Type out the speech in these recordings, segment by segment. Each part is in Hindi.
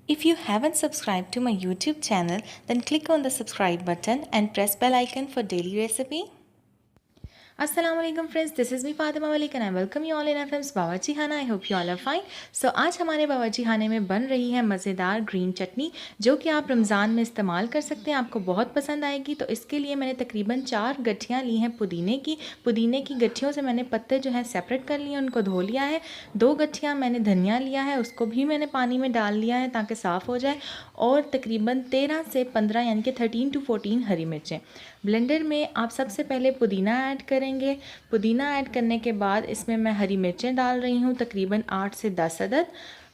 If you haven't subscribed to my YouTube channel, then click on the subscribe button and press bell icon for daily recipe. अस्सलाम वालेकुम friends, this is me Fatima Malik and I welcome you all in FM's Bawarchi Khana. I hope you all are fine. So आज हमारे बावर्ची खाने में बन रही है मज़ेदार ग्रीन चटनी, जो कि आप रमज़ान में इस्तेमाल कर सकते हैं, आपको बहुत पसंद आएगी। तो इसके लिए मैंने तकरीबन 4 गठियाँ ली हैं पुदीने की गठियों से मैंने पत्ते जो हैं सेपरेट कर लिए हैं, उनको धो लिया है। 2 गठियाँ मैंने धनिया लिया है, उसको भी मैंने पानी में डाल लिया है ताकि साफ़ हो जाए। और तकरीबन 13 से 15 यानी कि 13 to 14 हरी मिर्चें। ब्लेंडर में आप सबसे पहले पुदीना ऐड करेंगे। पुदीना ऐड करने के बाद इसमें मैं हरी मिर्चें डाल रही हूँ, तकरीबन 8 से 10 अदद।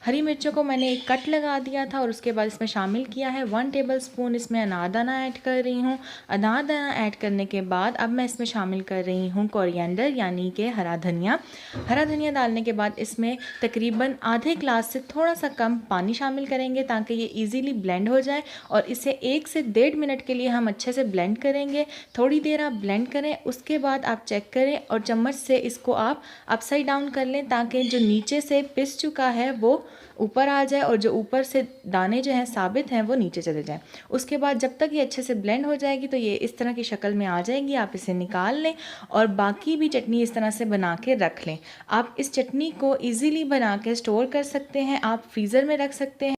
हरी मिर्चों को मैंने एक कट लगा दिया था और उसके बाद इसमें शामिल किया है 1 टेबलस्पून इसमें अनारदाना ऐड कर रही हूँ। अनारदाना ऐड करने के बाद अब मैं इसमें शामिल कर रही हूँ कोरिएंडर यानी कि हरा धनिया। हरा धनिया डालने के बाद इसमें तकरीबन आधे ग्लास से थोड़ा सा कम पानी शामिल करेंगे ताकि ये इजीली ब्लेंड हो जाए। और इसे 1 से 1.5 मिनट के लिए हम अच्छे से ब्लेंड करेंगे। थोड़ी देर आप ब्लेंड करें, उसके बाद आप चेक करें और चम्मच से इसको आप अपसाइड डाउन कर लें ताकि जो नीचे से पिस चुका है वो ऊपर आ जाए और जो ऊपर से दाने जो हैं साबित हैं वो नीचे चले जाएं। उसके बाद जब तक ये अच्छे से ब्लेंड हो जाएगी तो ये इस तरह की शक्ल में आ जाएगी। आप इसे निकाल लें और बाकी भी चटनी इस तरह से बना के रख लें। आप इस चटनी को इजीली बना के स्टोर कर सकते हैं, आप फ्रीज़र में रख सकते हैं।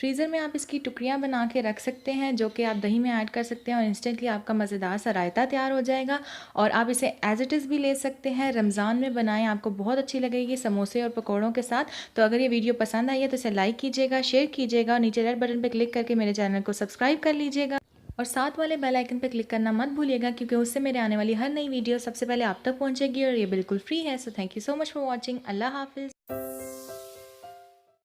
फ्रीज़र में आप इसकी टुकड़ियाँ बना के रख सकते हैं, जो कि आप दही में ऐड कर सकते हैं और इंस्टेंटली आपका मज़ेदार सा रायता तैयार हो जाएगा। और आप इसे एज़ इट इज़ भी ले सकते हैं। रमज़ान में बनाएं, आपको बहुत अच्छी लगेगी समोसे और पकौड़ों के साथ। तो अगर ये वीडियो पसंद आई है तो इसे लाइक कीजिएगा, शेयर कीजिएगा और नीचे रेड बटन पर क्लिक करके मेरे चैनल को सब्सक्राइब कर लीजिएगा। और साथ वाले बेल आइकन पर क्लिक करना मत भूलिएगा, क्योंकि उससे मेरे आने वाली हर नई वीडियो सबसे पहले आप तक पहुँचेगी और ये बिल्कुल फ्री है। So thank you so much for watching. अल्लाह हाफिज़।